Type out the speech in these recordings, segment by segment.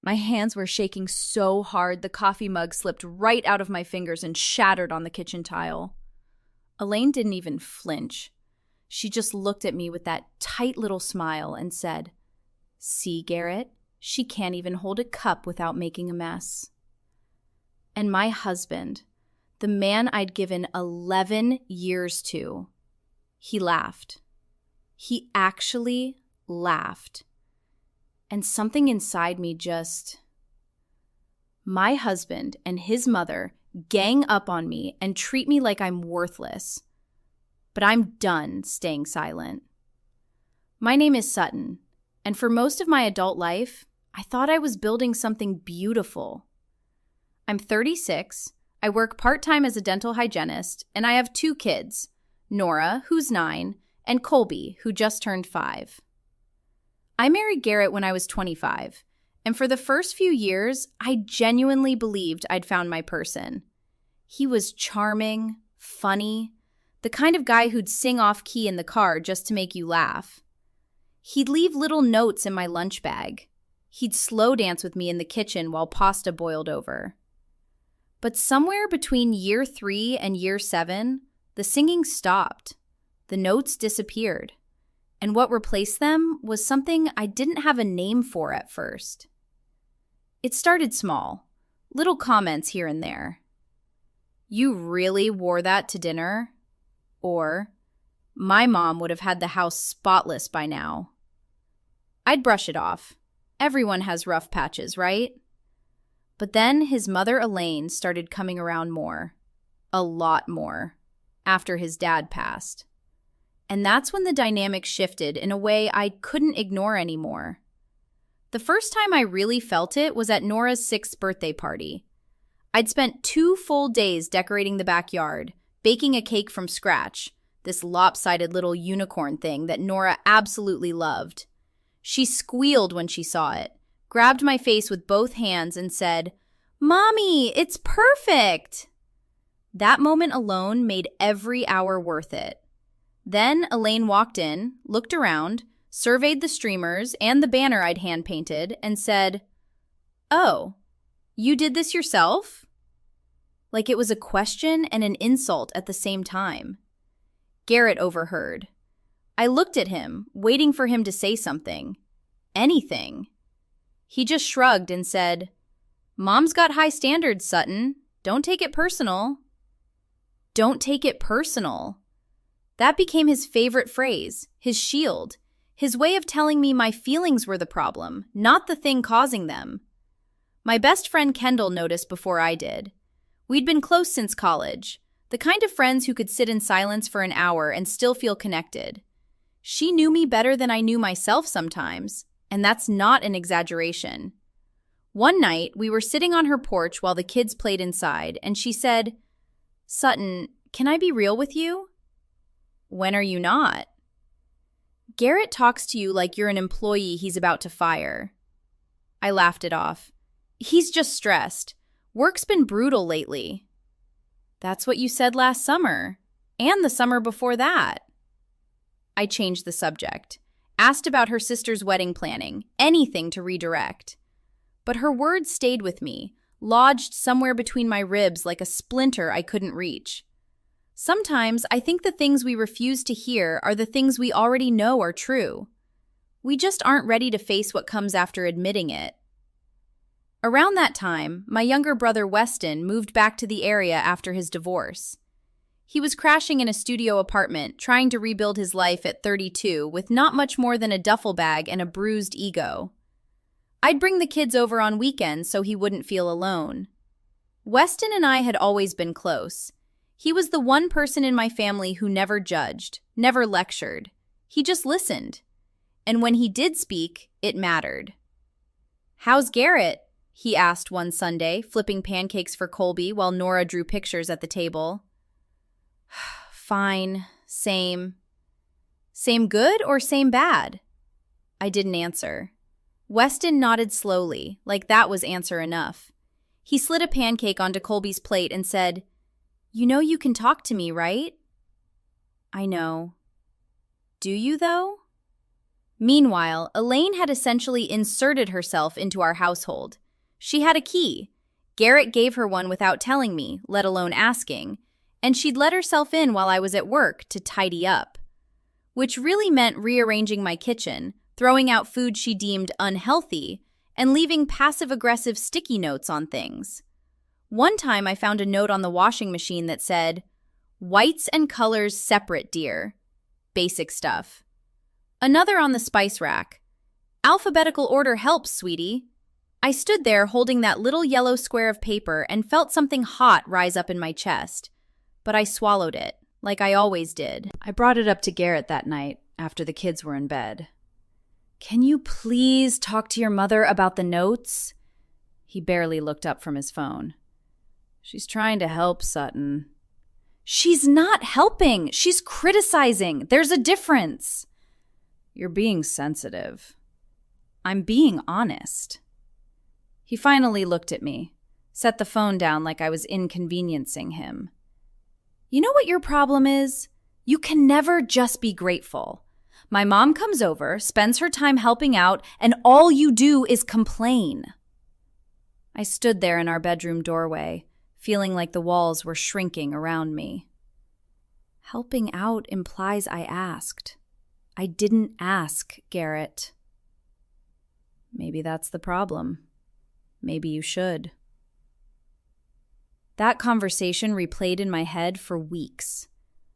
My hands were shaking so hard the coffee mug slipped right out of my fingers and shattered on the kitchen tile. Elaine didn't even flinch. She just looked at me with that tight little smile and said, "See, Garrett, she can't even hold a cup without making a mess." And my husband, the man I'd given 11 years to, he laughed. He actually laughed. And something inside me just... My husband and his mother gang up on me and treat me like I'm worthless. But I'm done staying silent. My name is Sutton, and for most of my adult life, I thought I was building something beautiful. I'm 36, I work part-time as a dental hygienist, and I have 2 kids, Nora, who's 9, and Colby, who just turned 5. I married Garrett when I was 25, and for the first few years, I genuinely believed I'd found my person. He was charming, funny, the kind of guy who'd sing off-key in the car just to make you laugh. He'd leave little notes in my lunch bag. He'd slow dance with me in the kitchen while pasta boiled over. But somewhere between year 3 and year 7, the singing stopped. The notes disappeared. And what replaced them was something I didn't have a name for at first. It started small, little comments here and there. "You really wore that to dinner?" Or, "My mom would have had the house spotless by now." I'd brush it off. Everyone has rough patches, right? But then his mother Elaine started coming around more. A lot more. After his dad passed. And that's when the dynamic shifted in a way I couldn't ignore anymore. The first time I really felt it was at Nora's 6th birthday party. I'd spent 2 full days decorating the backyard, baking a cake from scratch, this lopsided little unicorn thing that Nora absolutely loved. She squealed when she saw it, grabbed my face with both hands and said, "Mommy, it's perfect!" That moment alone made every hour worth it. Then Elaine walked in, looked around, surveyed the streamers and the banner I'd hand-painted, and said, "Oh, you did this yourself?" Like it was a question and an insult at the same time. Garrett overheard. I looked at him, waiting for him to say something. Anything. He just shrugged and said, "Mom's got high standards, Sutton. Don't take it personal." Don't take it personal. That became his favorite phrase, his shield, his way of telling me my feelings were the problem, not the thing causing them. My best friend Kendall noticed before I did. We'd been close since college, the kind of friends who could sit in silence for an hour and still feel connected. She knew me better than I knew myself sometimes, and that's not an exaggeration. One night, we were sitting on her porch while the kids played inside, and she said, "Sutton, can I be real with you?" "When are you not?" "Garrett talks to you like you're an employee he's about to fire." I laughed it off. "He's just stressed. Work's been brutal lately." "That's what you said last summer, and the summer before that." I changed the subject, asked about her sister's wedding planning, anything to redirect. But her words stayed with me, lodged somewhere between my ribs like a splinter I couldn't reach. Sometimes I think the things we refuse to hear are the things we already know are true. We just aren't ready to face what comes after admitting it. Around that time, my younger brother Weston moved back to the area after his divorce. He was crashing in a studio apartment, trying to rebuild his life at 32 with not much more than a duffel bag and a bruised ego. I'd bring the kids over on weekends so he wouldn't feel alone. Weston and I had always been close. He was the one person in my family who never judged, never lectured. He just listened. And when he did speak, it mattered. "How's Garrett?" he asked one Sunday, flipping pancakes for Colby while Nora drew pictures at the table. "Fine, same." "Same good or same bad?" I didn't answer. Weston nodded slowly, like that was answer enough. He slid a pancake onto Colby's plate and said, "You know you can talk to me, right?" "I know." "Do you, though?" Meanwhile, Elaine had essentially inserted herself into our household. She had a key. Garrett gave her one without telling me, let alone asking, and she'd let herself in while I was at work to tidy up. Which really meant rearranging my kitchen, throwing out food she deemed unhealthy, and leaving passive-aggressive sticky notes on things. One time I found a note on the washing machine that said, "Whites and colors separate, dear." Basic stuff. Another on the spice rack. "Alphabetical order helps, sweetie." I stood there holding that little yellow square of paper and felt something hot rise up in my chest. But I swallowed it, like I always did. I brought it up to Garrett that night, after the kids were in bed. "Can you please talk to your mother about the notes?" He barely looked up from his phone. "She's trying to help, Sutton." "She's not helping. She's criticizing. There's a difference." "You're being sensitive." "I'm being honest." He finally looked at me, set the phone down like I was inconveniencing him. "You know what your problem is? You can never just be grateful. My mom comes over, spends her time helping out, and all you do is complain." I stood there in our bedroom doorway, feeling like the walls were shrinking around me. Helping out implies I asked. I didn't ask, Garrett. Maybe that's the problem. Maybe you should. That conversation replayed in my head for weeks.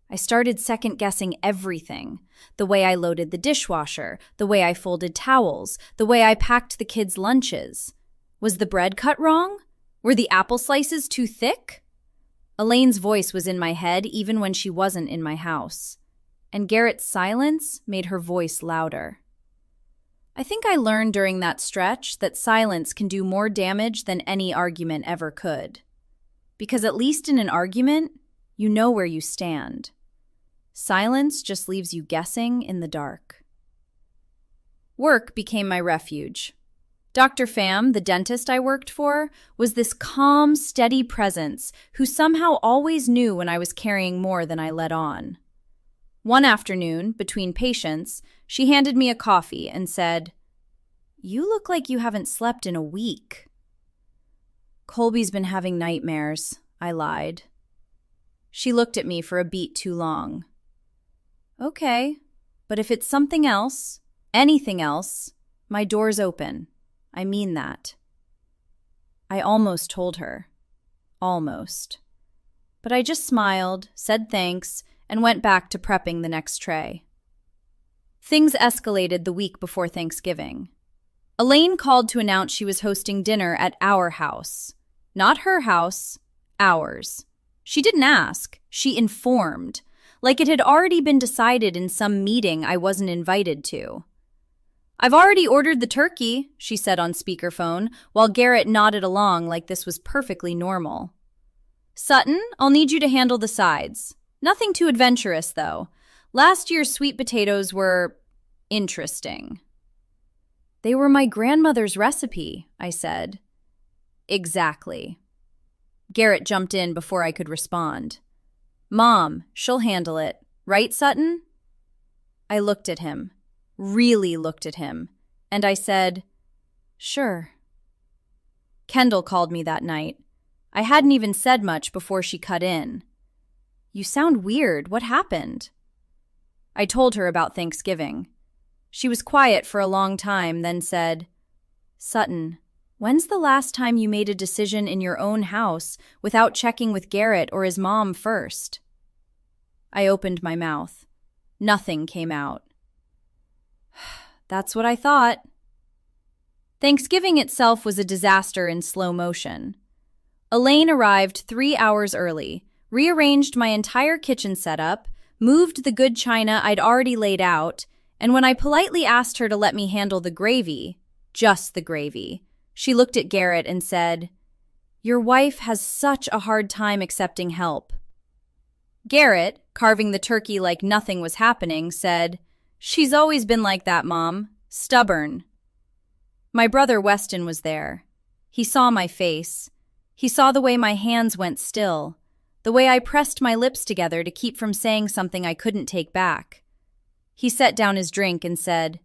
I started second-guessing everything. The way I loaded the dishwasher, the way I folded towels, the way I packed the kids' lunches. Was the bread cut wrong? Were the apple slices too thick? Elaine's voice was in my head even when she wasn't in my house. And Garrett's silence made her voice louder. I think I learned during that stretch that silence can do more damage than any argument ever could. Because at least in an argument, you know where you stand. Silence just leaves you guessing in the dark. Work became my refuge. Dr. Pham, the dentist I worked for, was this calm, steady presence who somehow always knew when I was carrying more than I let on. One afternoon, between patients, she handed me a coffee and said, "You look like you haven't slept in a week." "Colby's been having nightmares," I lied. She looked at me for a beat too long. "Okay, but if it's something else, anything else, my door's open. I mean that." I almost told her. Almost. But I just smiled, said thanks, and went back to prepping the next tray. Things escalated the week before Thanksgiving. Elaine called to announce she was hosting dinner at our house. Not her house, ours. She didn't ask, she informed, like it had already been decided in some meeting I wasn't invited to. "I've already ordered the turkey," she said on speakerphone, while Garrett nodded along like this was perfectly normal. "Sutton, I'll need you to handle the sides. Nothing too adventurous, though. Last year's sweet potatoes were interesting." "They were my grandmother's recipe," I said. "Exactly." Garrett jumped in before I could respond. "Mom, she'll handle it. Right, Sutton?" I looked at him, really looked at him, and I said, "Sure." Kendall called me that night. I hadn't even said much before she cut in. "You sound weird. What happened?" I told her about Thanksgiving. She was quiet for a long time, then said, "Sutton, when's the last time you made a decision in your own house without checking with Garrett or his mom first?" I opened my mouth. Nothing came out. That's what I thought. Thanksgiving itself was a disaster in slow motion. Elaine arrived 3 hours early, rearranged my entire kitchen setup, moved the good china I'd already laid out, and when I politely asked her to let me handle the gravy, just the gravy, she looked at Garrett and said, "Your wife has such a hard time accepting help." Garrett, carving the turkey like nothing was happening, said, "She's always been like that, Mom. Stubborn." My brother Weston was there. He saw my face. He saw the way my hands went still, the way I pressed my lips together to keep from saying something I couldn't take back. He set down his drink and said,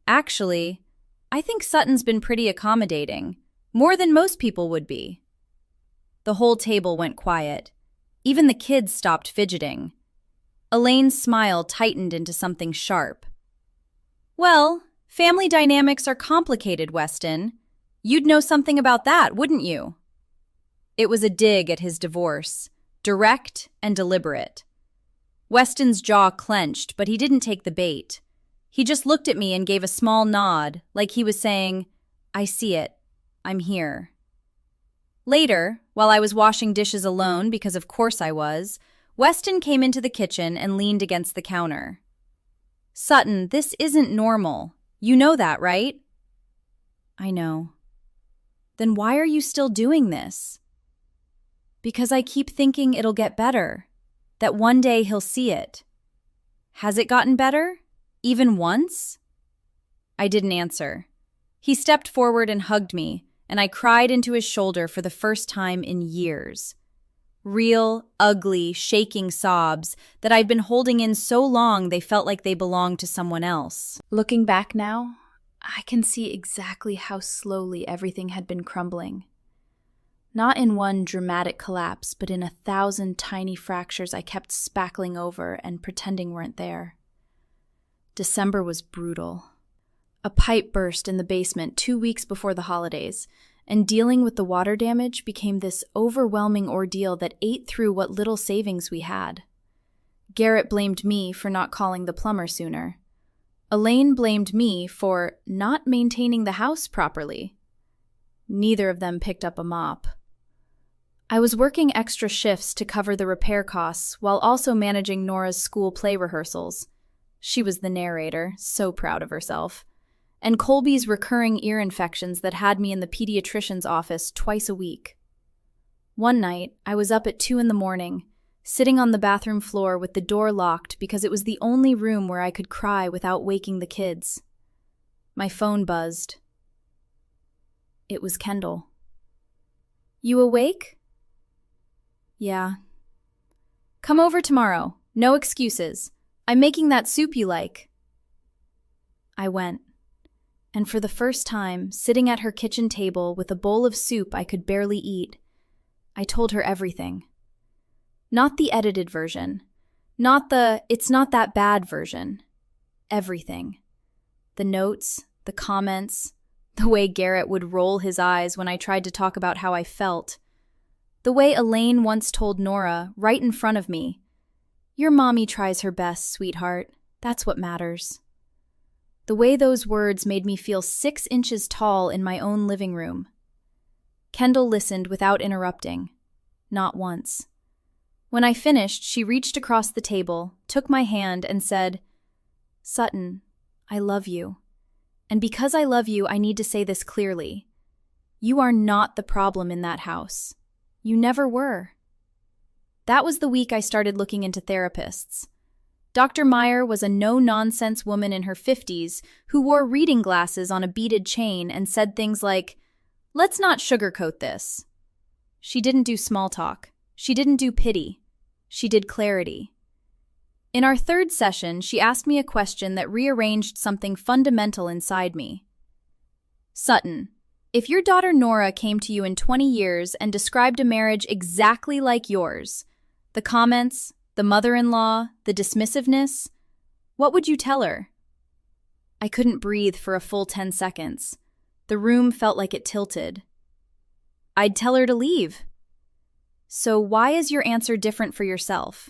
Actually, I think Sutton's been pretty accommodating, more than most people would be. The whole table went quiet. Even the kids stopped fidgeting. Elaine's smile tightened into something sharp. Well, family dynamics are complicated, Weston. You'd know something about that, wouldn't you? It was a dig at his divorce, direct and deliberate. Weston's jaw clenched, but he didn't take the bait. He just looked at me and gave a small nod, like he was saying, I see it. I'm here. Later, while I was washing dishes alone, because of course I was, Weston came into the kitchen and leaned against the counter. Sutton, this isn't normal. You know that, right? I know. Then why are you still doing this? Because I keep thinking it'll get better, that one day he'll see it. Has it gotten better? Even once? I didn't answer. He stepped forward and hugged me, and I cried into his shoulder for the first time in years. Real, ugly, shaking sobs that I'd been holding in so long they felt like they belonged to someone else. Looking back now, I can see exactly how slowly everything had been crumbling. Not in one dramatic collapse, but in 1,000 tiny fractures I kept spackling over and pretending weren't there. December was brutal. A pipe burst in the basement 2 weeks before the holidays, and dealing with the water damage became this overwhelming ordeal that ate through what little savings we had. Garrett blamed me for not calling the plumber sooner. Elaine blamed me for not maintaining the house properly. Neither of them picked up a mop. I was working extra shifts to cover the repair costs while also managing Nora's school play rehearsals. She was the narrator, so proud of herself. And Colby's recurring ear infections that had me in the pediatrician's office twice a week. One night, I was up at 2 a.m, sitting on the bathroom floor with the door locked because it was the only room where I could cry without waking the kids. My phone buzzed. It was Kendall. You awake? Yeah. Come over tomorrow. No excuses. I'm making that soup you like. I went. And for the first time, sitting at her kitchen table with a bowl of soup I could barely eat, I told her everything. Not the edited version. Not the it's not that bad version. Everything. The notes, the comments, the way Garrett would roll his eyes when I tried to talk about how I felt. The way Elaine once told Nora, right in front of me, "Your mommy tries her best, sweetheart. That's what matters." The way those words made me feel 6 inches tall in my own living room. Kendall listened without interrupting. Not once. When I finished, she reached across the table, took my hand, and said, Sutton, I love you. And because I love you, I need to say this clearly. You are not the problem in that house. You never were. That was the week I started looking into therapists. Dr. Meyer was a no-nonsense woman in her 50s who wore reading glasses on a beaded chain and said things like, "Let's not sugarcoat this." She didn't do small talk. She didn't do pity. She did clarity. In our 3rd session, she asked me a question that rearranged something fundamental inside me. Sutton, if your daughter Nora came to you in 20 years and described a marriage exactly like yours, the comments, the mother-in-law, the dismissiveness, what would you tell her? I couldn't breathe for a full 10 seconds. The room felt like it tilted. I'd tell her to leave. So why is your answer different for yourself?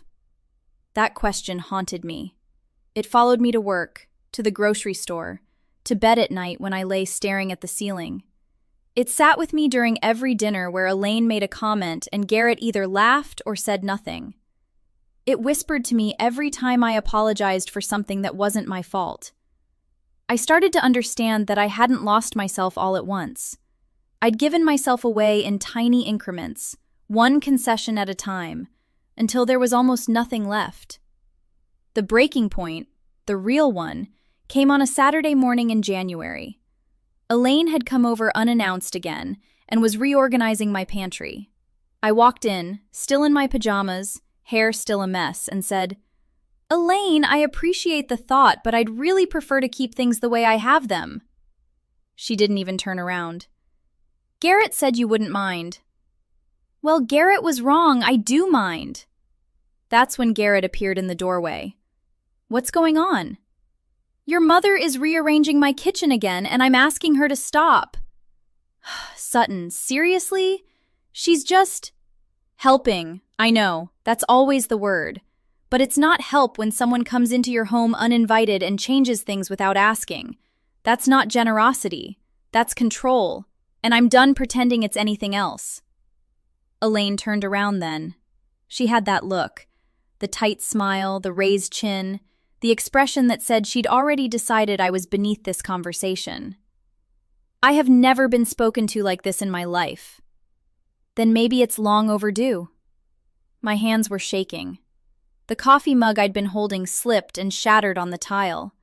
That question haunted me. It followed me to work, to the grocery store, to bed at night when I lay staring at the ceiling. It sat with me during every dinner where Elaine made a comment and Garrett either laughed or said nothing. It whispered to me every time I apologized for something that wasn't my fault. I started to understand that I hadn't lost myself all at once. I'd given myself away in tiny increments, one concession at a time, until there was almost nothing left. The breaking point, the real one, came on a Saturday morning in January. Elaine had come over unannounced again and was reorganizing my pantry. I walked in, still in my pajamas, hair still a mess, and said, Elaine, I appreciate the thought, but I'd really prefer to keep things the way I have them. She didn't even turn around. Garrett said you wouldn't mind. Well, Garrett was wrong. I do mind. That's when Garrett appeared in the doorway. What's going on? Your mother is rearranging my kitchen again, and I'm asking her to stop. Sutton, seriously? She's just helping. I know, that's always the word. But it's not help when someone comes into your home uninvited and changes things without asking. That's not generosity. That's control. And I'm done pretending it's anything else. Elaine turned around then. She had that look. The tight smile, the raised chin, the expression that said she'd already decided I was beneath this conversation. I have never been spoken to like this in my life. Then maybe it's long overdue. My hands were shaking. The coffee mug I'd been holding slipped and shattered on the tile.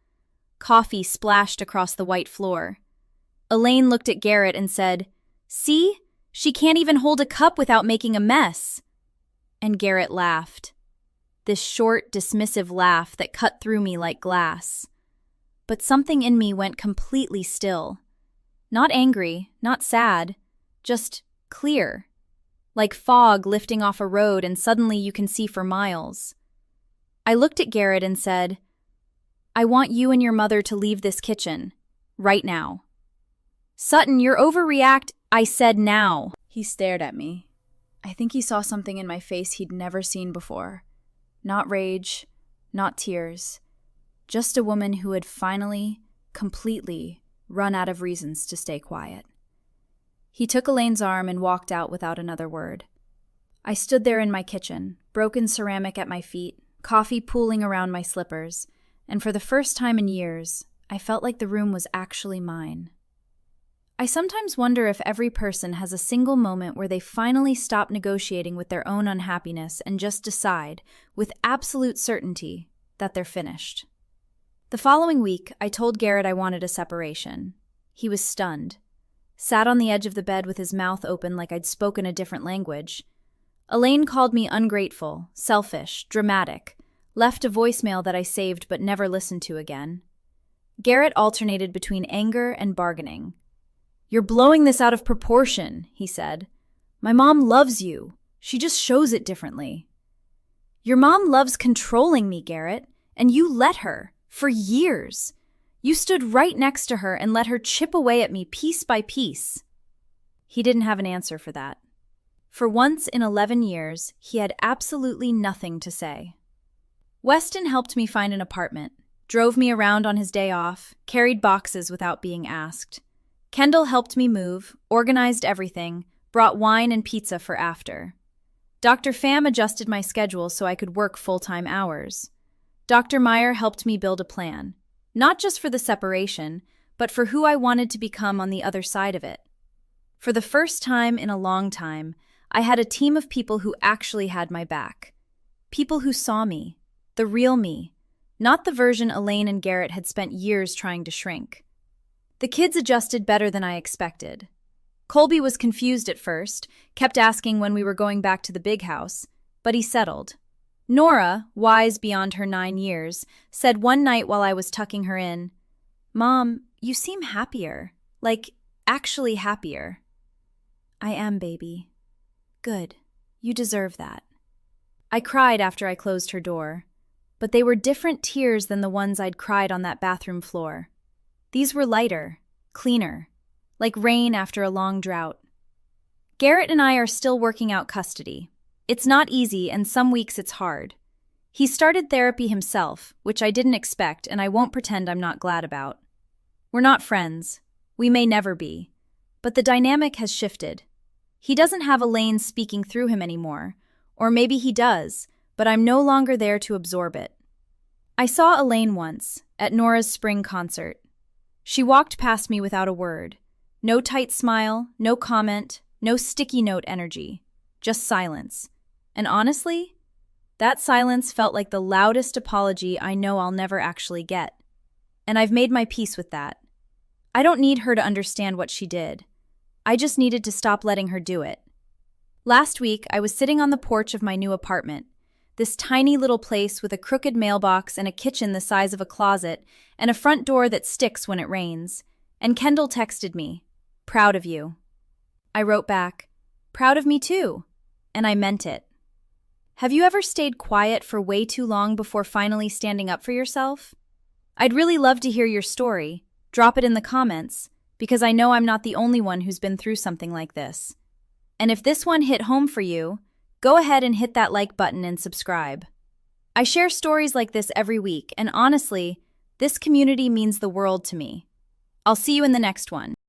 Coffee splashed across the white floor. Elaine looked at Garrett and said, "See? She can't even hold a cup without making a mess." And Garrett laughed. This short, dismissive laugh that cut through me like glass. But something in me went completely still. Not angry, not sad, just clear. Like fog lifting off a road and suddenly you can see for miles. I looked at Garrett and said, "I want you and your mother to leave this kitchen. Right now." "Sutton, you're I said now." He stared at me. I think he saw something in my face he'd never seen before. Not rage, not tears. Just a woman who had finally, completely, run out of reasons to stay quiet. He took Elaine's arm and walked out without another word. I stood there in my kitchen, broken ceramic at my feet, coffee pooling around my slippers, and for the first time in years, I felt like the room was actually mine. I sometimes wonder if every person has a single moment where they finally stop negotiating with their own unhappiness and just decide, with absolute certainty, that they're finished. The following week, I told Garrett I wanted a separation. He was stunned. Sat on the edge of the bed with his mouth open like I'd spoken a different language. Elaine called me ungrateful, selfish, dramatic, left a voicemail that I saved but never listened to again. Garrett alternated between anger and bargaining. "You're blowing this out of proportion," he said. "My mom loves you. She just shows it differently." "Your mom loves controlling me, Garrett, and you let her, for years. You stood right next to her and let her chip away at me piece by piece." He didn't have an answer for that. For once in 11 years, he had absolutely nothing to say. Weston helped me find an apartment, drove me around on his day off, carried boxes without being asked. Kendall helped me move, organized everything, brought wine and pizza for after. Dr. Pham adjusted my schedule so I could work full-time hours. Dr. Meyer helped me build a plan, not just for the separation, but for who I wanted to become on the other side of it. For the first time in a long time, I had a team of people who actually had my back. People who saw me, the real me, not the version Elaine and Garrett had spent years trying to shrink. The kids adjusted better than I expected. Colby was confused at first, kept asking when we were going back to the big house, but he settled. Nora, wise beyond her 9 years, said one night while I was tucking her in, "Mom, you seem happier, like actually happier." "I am, baby." "Good. You deserve that." I cried after I closed her door, but they were different tears than the ones I'd cried on that bathroom floor. These were lighter, cleaner, like rain after a long drought. Garrett and I are still working out custody. It's not easy, and some weeks it's hard. He started therapy himself, which I didn't expect, and I won't pretend I'm not glad about. We're not friends. We may never be. But the dynamic has shifted. He doesn't have Elaine speaking through him anymore, or maybe he does, but I'm no longer there to absorb it. I saw Elaine once, at Nora's spring concert. She walked past me without a word. No tight smile, no comment, no sticky note energy. Just silence. And honestly, that silence felt like the loudest apology I know I'll never actually get. And I've made my peace with that. I don't need her to understand what she did. I just needed to stop letting her do it. Last week, I was sitting on the porch of my new apartment, this tiny little place with a crooked mailbox and a kitchen the size of a closet and a front door that sticks when it rains. And Kendall texted me, "Proud of you." I wrote back, "Proud of me too." And I meant it. Have you ever stayed quiet for way too long before finally standing up for yourself? I'd really love to hear your story. Drop it in the comments, because I know I'm not the only one who's been through something like this. And if this one hit home for you, go ahead and hit that like button and subscribe. I share stories like this every week, and honestly, this community means the world to me. I'll see you in the next one.